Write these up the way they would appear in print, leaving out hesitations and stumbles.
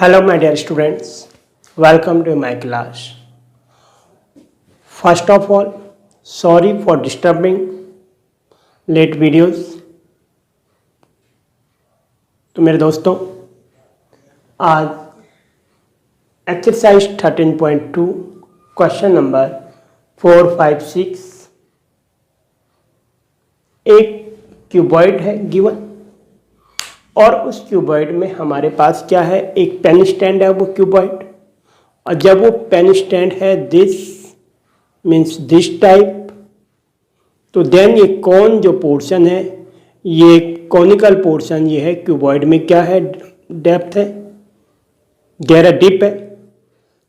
Hello my dear students, welcome to my class. First of all, sorry for disturbing late videos. तो मेरे दोस्तों, आज exercise 13.2 question number 4, 5, 6 एक cuboid है given और उस क्यूबॉइड में हमारे पास क्या है, एक पेन स्टैंड है वो क्यूबॉइड। और जब वो पेन स्टैंड है दिस मीन्स दिस टाइप, तो देन ये कौन जो पोर्शन है, ये कॉनिकल पोर्शन ये है क्यूबॉइड में क्या है, डेप्थ है, गहरा डीप है।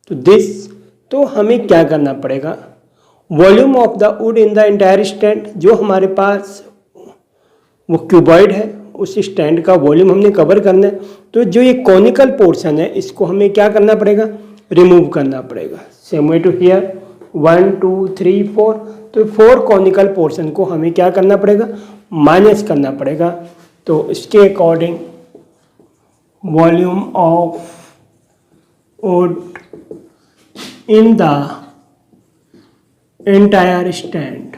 तो दिस, तो हमें क्या करना पड़ेगा, volume of the would in the entire stand, जो हमारे पास वो क्यूबॉइड है उस स्टैंड का वॉल्यूम हमने कवर करना है। तो जो ये कॉनिकल पोर्शन है इसको हमें क्या करना पड़ेगा, रिमूव करना पड़ेगा। सेम वे टू हियर 1 2 3 4, तो 4 कॉनिकल पोर्शन को हमें क्या करना पड़ेगा, माइनस करना पड़ेगा। तो इसके according volume of would in the entire stand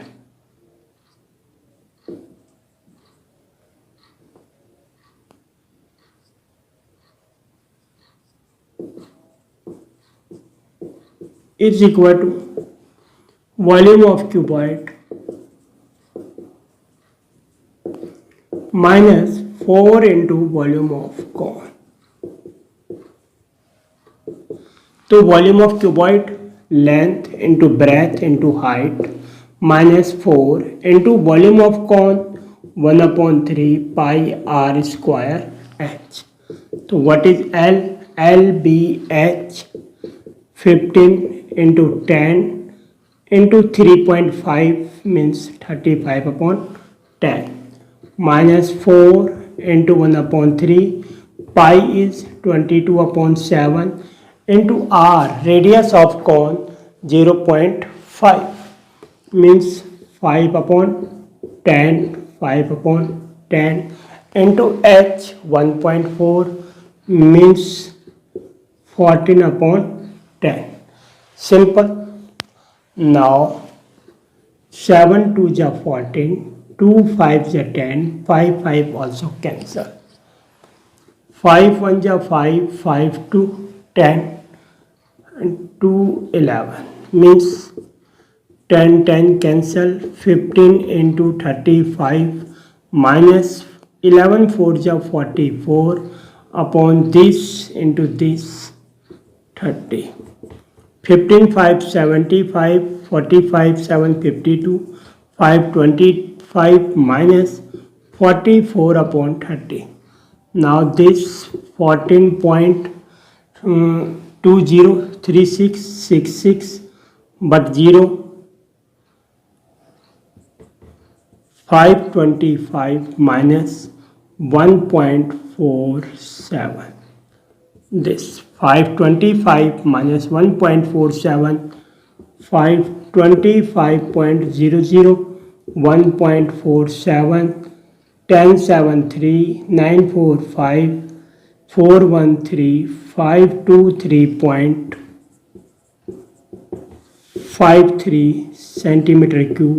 is equal to volume of cuboid minus 4 into volume of cone। तो volume of cuboid length into breadth into height minus 4 into volume of cone 1/3 pi R square H. तो what is L, L B H 15 into 10 into 3.5 means 35/10 minus 4 into 1/3 pi is 22/7 into r, radius of cone 0.5 means 5/10 5/10 into h 1.4 means 14/10। Simple. Now 7 2 is 14, 2 5 is 10, 5 5 also cancel, 5 1 is 5, 5 2 10 and 2 11 means 10 10 cancel, 15 into 35 minus 11 4 is 44 upon this into this 30, 15 5 75, 45 7 52, 5 25 minus 44/30। Now this 14.203666 but 0, 525 minus 1.47, this 525 minus 1.47, 525.00, 1.47, 1073, 945, 413, 523.53 centimetre cube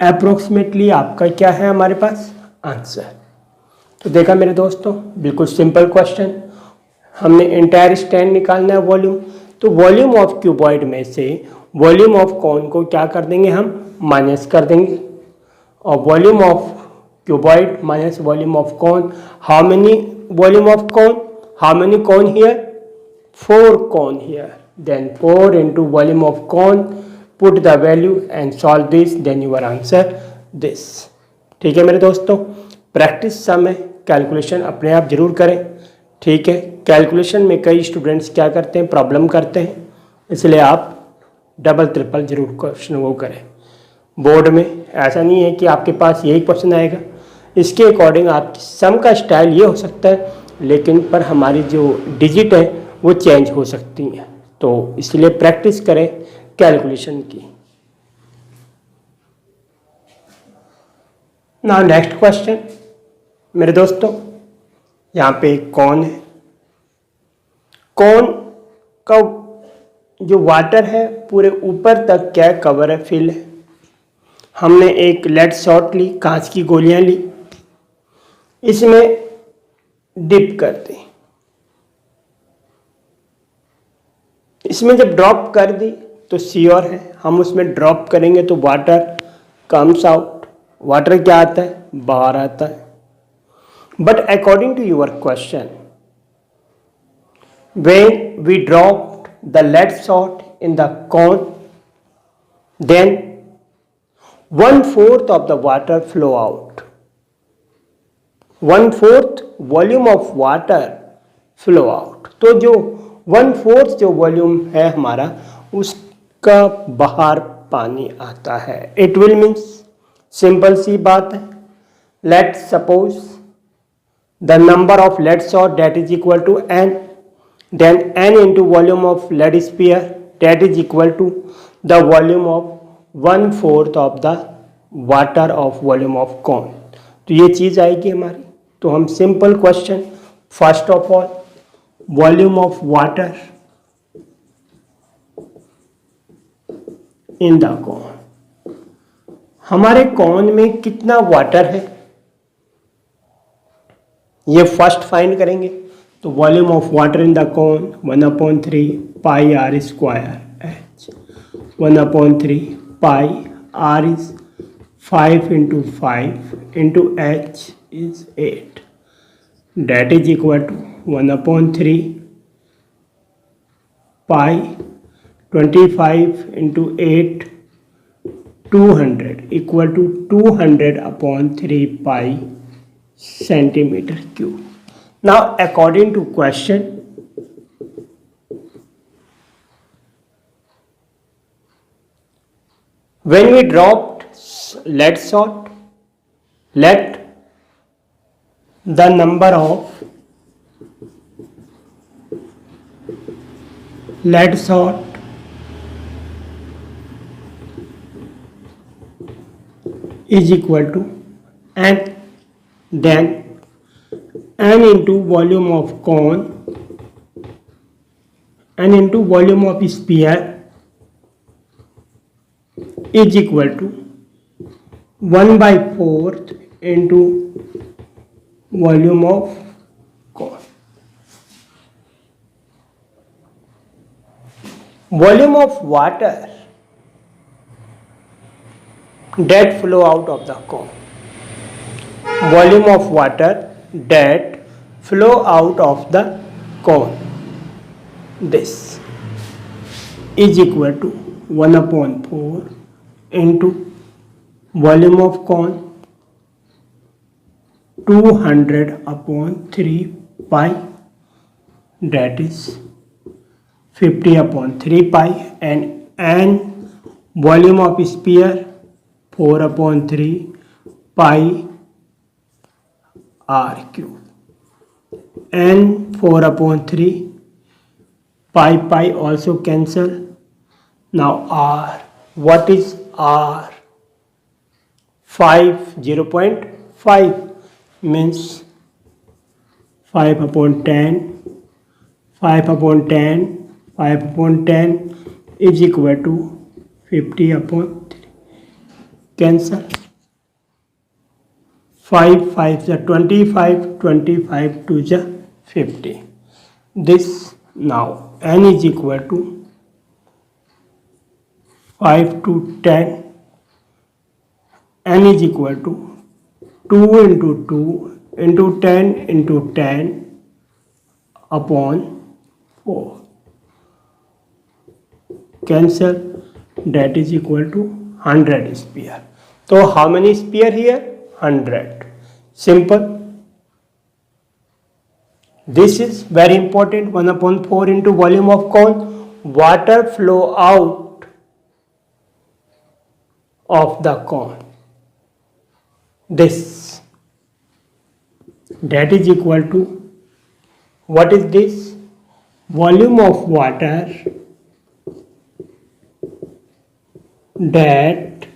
approximately आपका क्या है हमारे पास answer. तो देखा मेरे दोस्तों, बिल्कुल simple question. हमने एंटायर स्टैंड निकालना है वॉल्यूम, तो वॉल्यूम ऑफ क्यूबॉइड में से वॉल्यूम ऑफ कॉन को क्या कर देंगे, हम माइनस कर देंगे। और volume of cuboid minus volume of cone, how many volume of cone, how many cone here, 4 cone here, then 4 into volume of cone, put the value and solve this, then your answer this. ठीक है मेरे दोस्तों, practice समय calculation अपने आप जरूर करें। ठीक है, कैलकुलेशन में कई स्टूडेंट्स क्या करते हैं, प्रॉब्लम करते हैं, इसलिए आप डबल ट्रिपल जरूर क्वेश्चन वो करें। बोर्ड में ऐसा नहीं है कि आपके पास यही क्वेश्चन आएगा, इसके अकॉर्डिंग आपकी सम का स्टाइल ये हो सकता है, लेकिन पर हमारी जो डिजिट है वो चेंज हो सकती हैं। तो इसलिए प्रैक्टिस करें कैलकुलेशन की। नाउ नेक्स्ट क्वेश्चन मेरे दोस्तों, यहाँ पे कौन है, कौन का जो वाटर है पूरे ऊपर तक क्या कवर है, फिल है। हमने एक लेड शॉट ली, कांच की गोलियां ली, इसमें डिप कर दी, इसमें जब ड्रॉप कर दी तो श्योर है हम उसमें ड्रॉप करेंगे तो वाटर कम्स आउट, वाटर क्या आता है, बाहर आता है। But according to your question, when we dropped the lead shot in the cone, then 1/4 of the water flow out, 1/4 volume of water flow out. तो जो 1/4 जो वॉल्यूम है हमारा, उसका बाहर पानी आता है। इट विल मीन्स, सिंपल सी बात है, let suppose the number of lead shot that is equal to n, then n into volume of lead sphere that is equal to the volume of 1/4 of the water of volume of cone। तो ये चीज़ आएगी हमारी। तो हम simple question, first of all volume of water in the cone, हमारे cone में कितना water है ये फर्स्ट फाइंड करेंगे। तो volume of water in the cone 1/3 pi R square H, 1/3 pi R is 5 into 5 into h is 8, that is equal to 1/3 pi 25 into 8 200 equal to 200/3 pi centimeter cube. Now according to question, when we dropped lead shot, let the number of lead shot is equal to n, then n into volume of cone, n into volume of sphere is equal to 1/4 into volume of cone. Volume of water that flow out of the cone, volume of water that flow out of the cone, this is equal to 1/4 into volume of cone 200/3 pi, that is 50/3 pi, and volume of sphere 4/3 pi r cube, and 4/3 pi also cancel. Now r, what is r? 0.5 means 5/10 is equal to 50/3, cancel, 5 5 is 25, 25 2 is 50. This now n is equal to 5 to 10, n is equal to 2 into 2 into 10 into 10 upon 4, cancel, that is equal to 100 sphere. So how many sphere here? 100. Simple. This is very important. 1/4 into volume of cone, water flow out of the cone, this, that is equal to, what is this? Volume of water that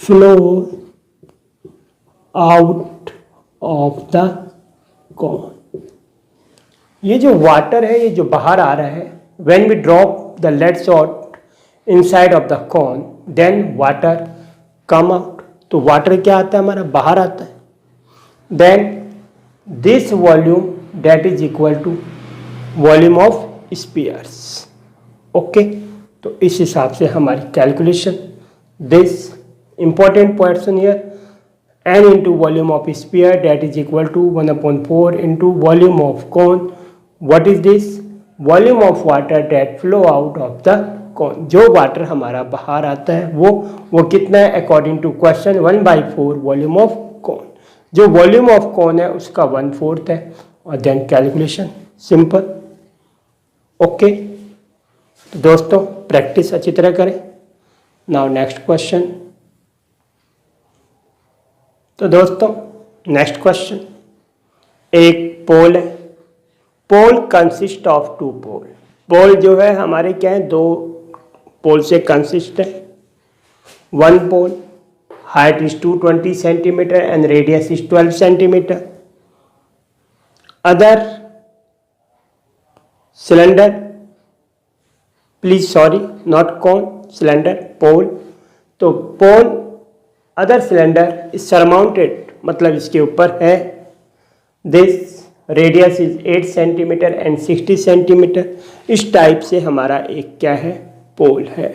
flow out of the cone. ये जो water है, ये जो बाहर आ रहा है, when we drop the lead salt inside of the cone, then water come out. तो वाटर क्या आता है हमारा, बाहर आता है। Then this volume that is equal to volume of spheres. Okay, तो इस हिसाब से हमारी calculation, this important question here, n into volume of sphere that is equal to 1/4 into volume of cone. What is this? Volume of water that flow out of the cone. जो water हमारा बाहर आता है वो कितना है, according to question 1/4 volume of cone. जो volume of cone है उसका 1/4 है, और देन कैलकुलेशन सिंपल। ओके, तो दोस्तों प्रैक्टिस अच्छी तरह करें। Now next question. तो दोस्तों नेक्स्ट क्वेश्चन, एक पोल है। पोल कंसिस्ट ऑफ 2 पोल। पोल जो है हमारे क्या है, 2 पोल से कंसिस्ट है। 1 pole height is 220 centimetre and radius is 12 centimetre. Other cylinder, please sorry, not cone, cylinder, pole. तो pole other cylinder is surmounted, मतलब इसके ऊपर है। This radius is 8 centimetre and 60 centimetre. इस टाइप से हमारा एक क्या है, पोल है।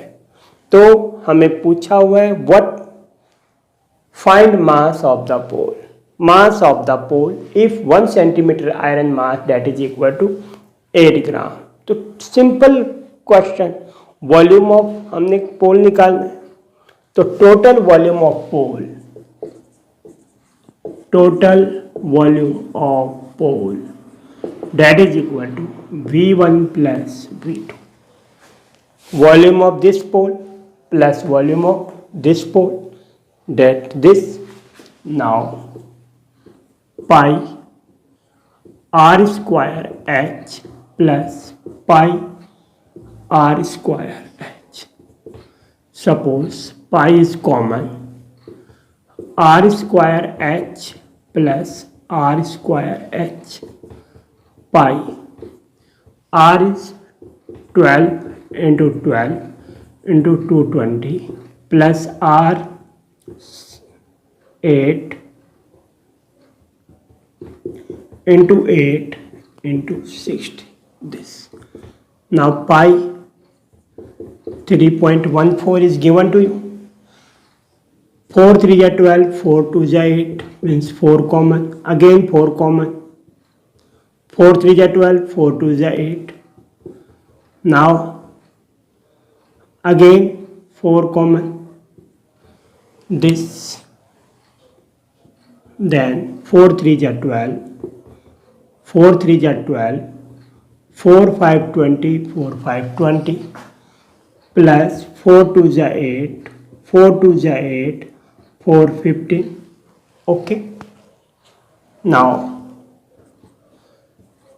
तो हमें पूछा हुआ है what find mass of the pole. Mass of the pole if 1 centimetre iron mass that is equal to 8 gram. तो सिंपल क्वेश्चन, वॉल्यूम ऑफ हमने पोल निकालना है। तो total volume of pole, total volume of pole that is equal to V1 plus V2। Volume of this pole plus volume of this pole, that this. Now pi R square H plus pi R square H। Suppose pi is common, R square H plus R square H, pi R is 12 into 12 into 220 plus R 8 into 8 into 60, this. Now pi 3.14 is given to you. 4 3 is 12, 4 2 is 8, means 4 common, again 4 common, 4 3 is 12, 4 2 is 8, now again 4 common, this, then 4 3 is 12, 4 3 is 12, 4 5 20, 4 5 20, plus 4 2 is 8, 4 2 is 8, 4 15. Okay, now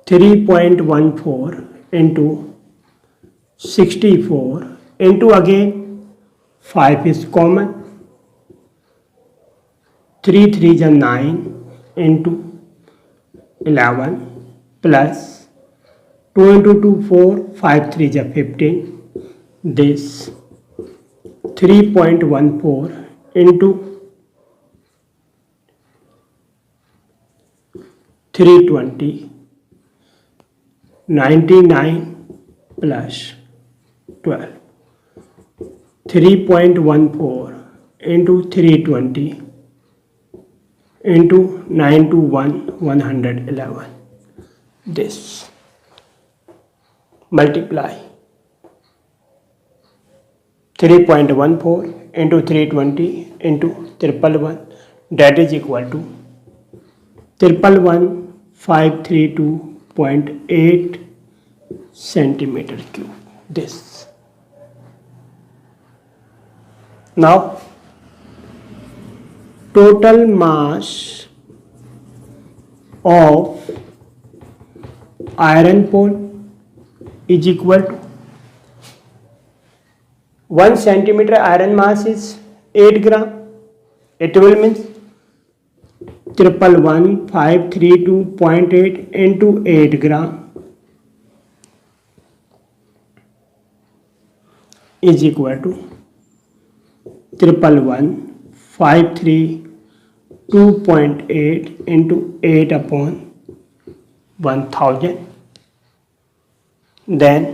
3.14 into 64 into again 5 is common, 3 3 is 9 into 11 plus 2 into 2 4, 5 3 is 15, this 3.14 into 320, 99 plus 12, 3.14 into 320 into 9 to 1, 111, this, multiply 3.14 into 320 into 111, that is equal to 111,532.8 centimeter cube, this. Now total mass of iron pole is equal to 1 centimeter iron mass is 8 gram. It will means 111,532.8 into 8 gram is equal to 11,153.2.8 into 8/1000, then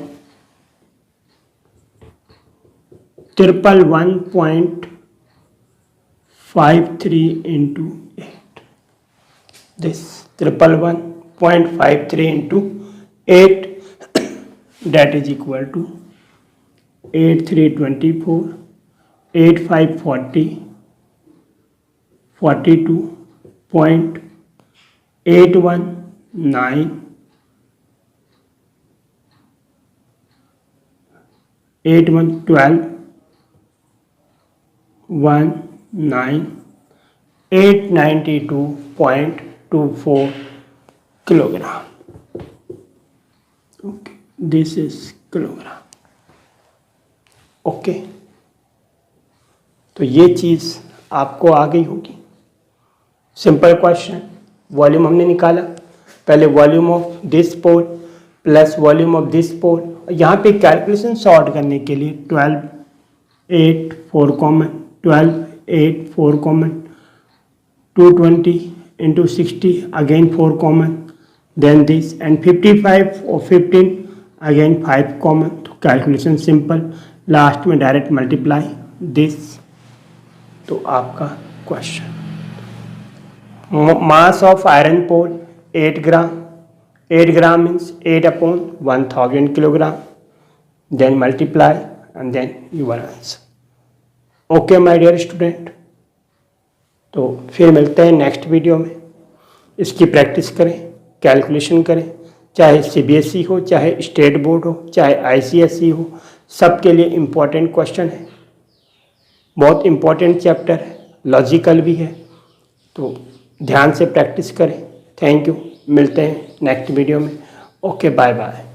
1153 into 8. This 1153 into 8, that is equal to 8324, 8540, 42.819, 8112, 892.24 kilogram. Okay, this is kilogram. Okay, तो ये चीज़ आपको आ गई होगी. Simple question. Volume हमने निकाला. पहले volume of this pole plus volume of this pole. यहाँ पे कैलकुलेशन सॉर्ट करने के लिए 12, 8, 4 common, 12, 8, 4 common, 220 into 60, again 4 common, then this, and 55 or 15, again 5 common. तो कैलकुलेशन सिंपल. लास्ट में डायरेक्ट मल्टीप्लाई दिस. तो आपका question. Mass of iron pole 8 gram. 8 gram means 8/1000 kilogram. Then multiply and then your answer. Okay my dear student, तो फिर मिलते हैं next video में. इसकी प्रैक्टिस करें, कैलकुलेशन करें, चाहे सीबीएसई हो, चाहे स्टेट बोर्ड हो, चाहे आईसीएसई हो, सबके लिए इम्पोर्टेंट क्वेश्चन है. बहुत इम्पोर्टेंट चैप्टर है, लॉजिकल भी है. तो ध्यान से प्रैक्टिस करें. Thank you. मिलते हैं नेक्स्ट वीडियो में. Okay, bye bye.